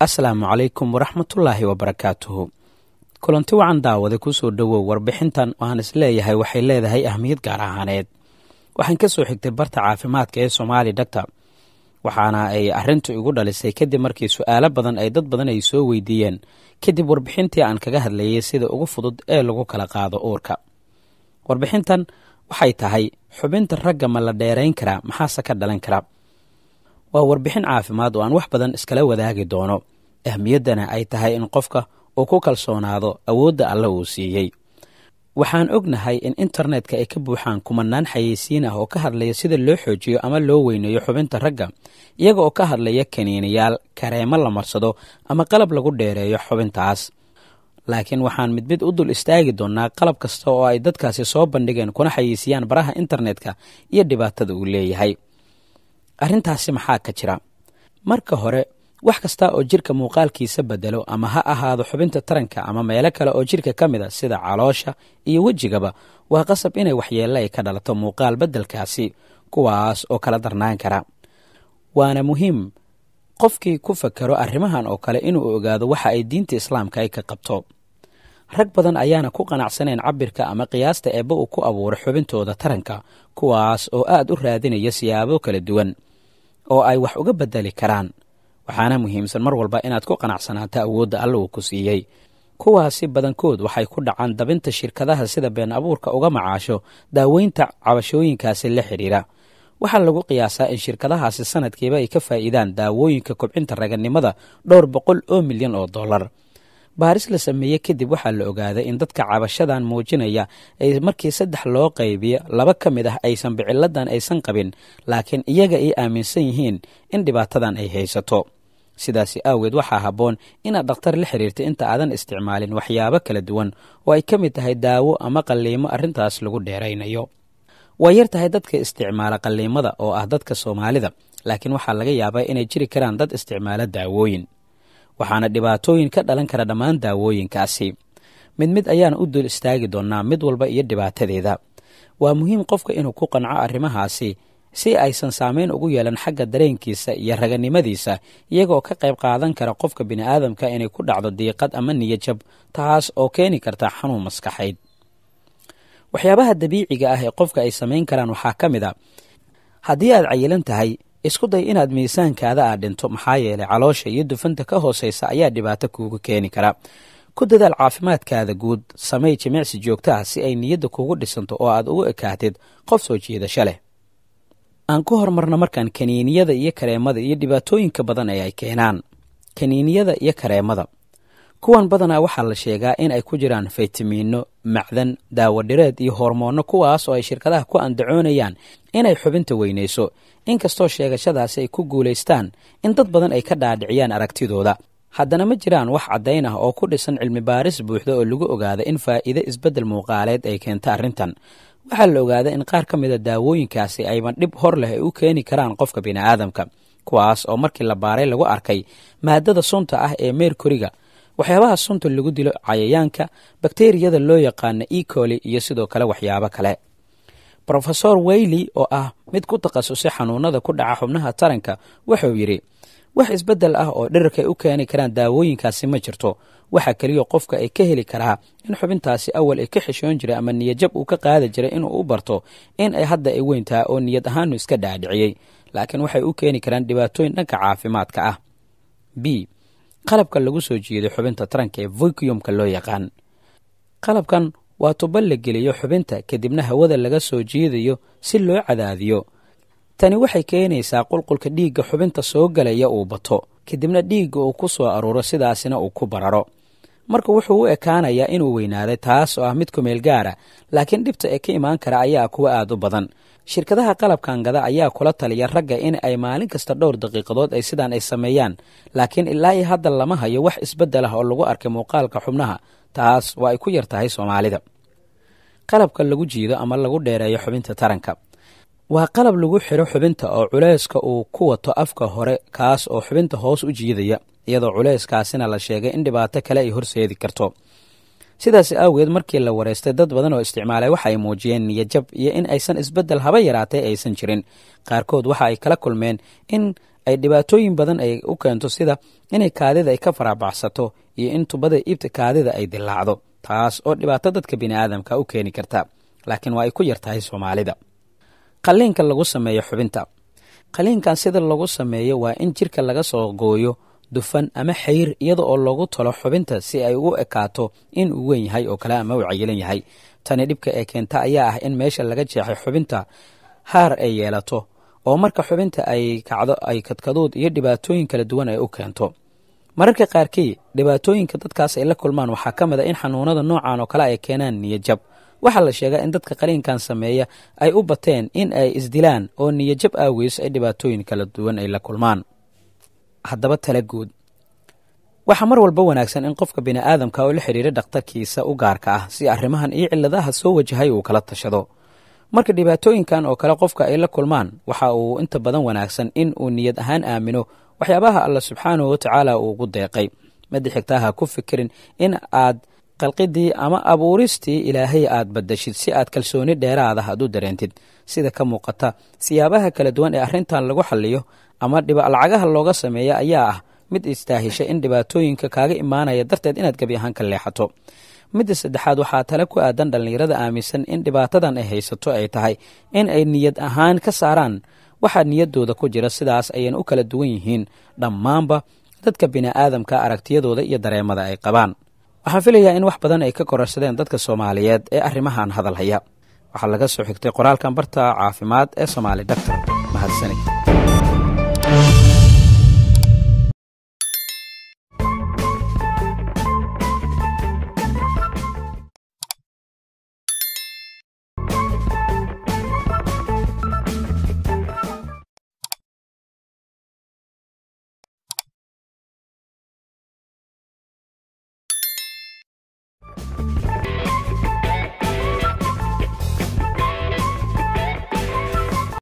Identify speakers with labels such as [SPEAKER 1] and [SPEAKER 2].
[SPEAKER 1] asalaamu calaykum waraxmatullaahi wabarakaatuhu. kulanti wacan daawada kusoo dhowow warbixintan waxaan isleeyahay waxay leedahay ahmiyad gaar ahaaneed. waxaan ka soo xigtay barta caafimaadka ee Somali Doctor, waxaana ay arrintu igu dhalisay kadib markii su'aalo badan ay dad badan ay soo weydiiyeen kadib warbixintii aan kaga hadlayay sida ugu fudud ee lagu kala qaado uurka. warbixintan waxay tahay xubinta ragga ma la dheerayn karaa, maxaase ka dhalan kara. waa warbixin caafimaad oo aan wax badan iskala wadaagi doono, ahmiyaddana ay tahay in qofka uu ku kalsoonaado awoodda alle uu siiyey. waxaan ognahay in internetka ay ka buuxaan kumanaan xayeysiin ah oo ka hadlaya sida loo xoojiyo ama loo weyneeyo xubinta ragga, iyaga oo ka hadlaya kaniiniyaal, kareemo la marsado ama qalab lagu dheereeyo xubintaas. laakiin waxaan mid mid u dul istaagi doonnaa qalab kasta oo ay dadkaasi soo bandhigeen kuna xayeysiiyaan baraha internetka iyo dhibaatada uu leeyahay. arrintaasi maxaa ka jira? marka hore, wax kasta oo jirka muuqaalkiisa bedelo ama ha ahaado xubinta taranka ama meelo kale oo jirka ka mid a sida caloosha iyo wejigaba, waa qasab inay waxyeello ay ka dhalato muuqaal beddelkaasi, kuwaas oo kala darnaan kara. waana muhiim qofkii ku fakero arrimahan oo kale inuu ogaado waxa ay diinta islaamka ay ka qabto. rag badan ayaana ku qanacsaneen cabbirka ama qiyaasta eebba uu ku abuuray xubintooda taranka, kuwaas oo aad u raadinaya siyaabo kala duwan oo ay wax uga beddeli karaan. waxaana muhiimsan mar walba inaad ku qanacsanaato awoodda alla uu ku siiyey. kuwaasi badankood waxay ku dhacaan dabinta shirkadaha sida been abuurka uga macaasho daaweynta cabashooyinkaasi la xidhiira. waxaa lagu qiyaasaa in shirkadahaasi sanadkiiba ay ka faa'iidaan daawooyinka kobcinta raganimada $200 milyan. baaris la sameeye kadib waxaa la ogaaday in dadka cabashadan muujinaya ay markii 3 loo qaybiyo 2 ka mid ah aysan biciladan aysan qabin, laakiin iyaga ay aaminsan yihiin in dhibaatadan ay haysato. sidaasi aaweed waxaa habboon inaad dhakhtar la xiriirta inta aadan isticmaalin waxyaabo kala duwan oo ay ka mid tahay daawo ama qalliimo arrintaas lagu dheeraynayo. waa yar tahay dadka isticmaala qalliimada oo ah dadka Soomaalida, laakiin waxaa laga yaabaa inay jiri karaan dad isticmaala daawooyin. waxaana dhibaatooyin ka dhalan kara dhammaan daawooyinkaasi. mid mid ayaana u dul istaagi doonnaa mid walba iyo dhibaatadeeda. waa muhiim qofka inuu ku qanco arrimahaasi si aysan saamayn ugu yeelan xagga dareenkiisa iyo raganimadiisa, iyagoo ka qayb qaadan kara qofka bini'aadamka inay ku dhacdo diiqad ama niyajab, taas oo keeni karta xanuun maskaxeyd. waxyaabaha dabiiciga ah ee qofka ay samayn karaan waxaa ka mid a haddii aad cayilan tahay, isku day inaad miisaankaada aad dhinto, maxaa yeelay caloosha iyo dufanta ka hoosaysa ayaa dhibaato kuugu keeni kara. ku dadaal caafimaadkaada guud, samey jimicsi joogto ah si ay niyadda kuugu dhisanto oo aad ugu ekaatid qof soo jiidasho leh. aan ku hormarno markaan kaniiniyada iyo kareemada iyo dhibaatooyinka badan ee ay keenaan. kaniiniyada iyo kareemada kuwan badanaa waxaa la sheegaa in ay ku jiraan faytamiino, macdan, daawo dhireed iyo hormoonno, kuwaas oo ay shirkadaha ku andacoonayaan inay xubinta weynayso. inkastoo sheegashadaasi ay ku guulaystaan in dad badan ay ka dhaadhiciyaan aragtidooda, haddana ma jiraan wax caddayn ah oo ku dhisan cilmi baaris buuxda oo lagu ogaada in faa'iide isbeddel muuqaaleed ay keenta arrintan. waxaa la ogaaday in qaar ka mida daawooyinkaasi ayban dhib hor leh ay u keeni karaan qofka bini'aadamka, kuwaas oo markii la baaray lagu arkay maaddada sunta ah ee meerkuriga, waxyaabaha sunta lagu dilo cayayaanka, bakteeriyada loo yaqaana E. coli iyo sidoo kale waxyaabo kale. Professor Wiley oo ah mid ku takhasusay xanuunada ku dhaca xubnaha taranka wuxuu yidhi, wax isbeddel ah oo dhirarka ay u keeni karaan daawooyinkaasi ma jirto. waxaa keliya qofka ay ka heli karaa in xubintaasi awal ay ka xishoon jiray ama niyajab uu ka qaadi jiray inuu u barto in ay hadda ay weyn tahay oo niyad ahaanu iska dhaadhiciyey, laakiin waxay u keeni karaan dhibaatooyin dhanka caafimaadka ah. b. qalabka lagu soo jiido xubinta taranka ee vacuumka loo yaqaan. qalabkan waa tubo la geliyo xubinta kadibna hawada laga soo jiidayo si loo cadaadiyo. tani waxay keenaysaa qulqulka dhiigga xubinta soo galaya uu bato, kadibna dhiigga uu ku soo aruuro, sidaasina uu ku bararo. marka wuxuu u ekaanayaa inuu weynaaday, taas oo ah mid ku meel gaara, laakiin dhibta ee ka imaan kara ayaa kuwa aad u badan. shirkadaha qalabkan gada ayaa kula taliya ragga in ay maalin kasta dhowr daqiiqadood ay sidaan ay sameeyaan, laakiin ilaa iyo hadda lama hayo wax isbeddel ah oo lagu arkay muuqaalka xubnaha. taas waa ay ku yar tahay Soomaalida. qalabka lagu jiido ama lagu dheereeyo xubinta taranka waa qalab lagu xiro xubinta oo culayska uu ku wato afka hore, kaas oo xubinta hoos u jiidaya, iyadoo culayskaasina la sheegay in dhibaato kale ay horseedi karto. sidaas aageed markii la wareystay dad badan oo isticmaalay waxa ay muujiyeen niyajab iyo in aysan isbeddel haba yaraatay aysan jirin. qaarkood waxa ay kala kulmeen in ay dhibaatooyin badan ay u keento sida inay kaadida ay ka faraabacsato iyo in tubada iibta kaadida ay dilaacdo, taas oo dhibaato dadka bini'aadamka u keeni karta, laakiin waa ay ku yar tahay Soomaalida. Qalliinka lagu sameeyo xubinta. Qalliinkan sida lagu sameeyo waa in jirka laga soo gooyo dufan ama xayir iyada oo lagu talo xubinta si ay ugu ekaato in uu weyn yahay oo kale ama uu cayilan yahay. Tani dhibka ee keenta ayaa ah in meesha laga jeexay xubinta haar ay yeelato oo marka xubinta ay kacdo ay kadkadood iyo dhibaatooyin kala duwan ay u keento. Mararka qaarkii dhibaatooyinka dadkaas ay la kulmaan waxaa ka mid ah in xanuunada noocan oo kale ay keenaan niyad jab. Waxaa la sheegaa in dadka qaliinkan sameeya ay u bateen in ay isdilaan oo niyad jab aawiis ay dhibaatooyin kala duwan ay la kulmaan. Haddaba tala guud. Waxaa mar walba wanaagsan in qofka bini'aadamka oo la xiriira dhakhtarkiisa u gaarka ah si arrimahan iyo cilladaha soo wajahay uu kala tashado. Marka dhibaatooyinkan oo kale qofka ay la kulmaan, waxa uu inta badan wanaagsan in uu niyad ahaan aamino waxyaabaha Allah subxaanahu wa tacaala uu ugu deeqay. Mid xigta ha ku fikirin in aad qalqidii ama abuuristii Ilaahay aad badashid si aad kalsooni dheeraad ah u dareentid. Sida ka muuqata, siyaabaha kala duwan ee arrintan lagu xalliyo ama lacagaha looga sameeyo ayaa ah mid istaahisha in dhibaatooyinka kaaga imaanaya darteed inaad gabi ahaan ka leexato. Midda saddexaad waxaa tala ku aadan dhalinyarada aaminsan in dhibaatadan ay haysato ay tahay in ay niyad ahaan ka saaraan waxa niyaddooda ku jira, sidaas ayayna u kala duwan yihiin dhammaanba dadka bini'aadamka aragtiyadooda iyo dareemada ay qabaan. Waxaan filayaa in wax badan ay ka kororsadeen dadka Soomaaliyeed ee arrimahan hadal haya. Waxaa laga soo xigtay qoraalkan barta caafimaad ee Somali Doctor. Mahadsanid.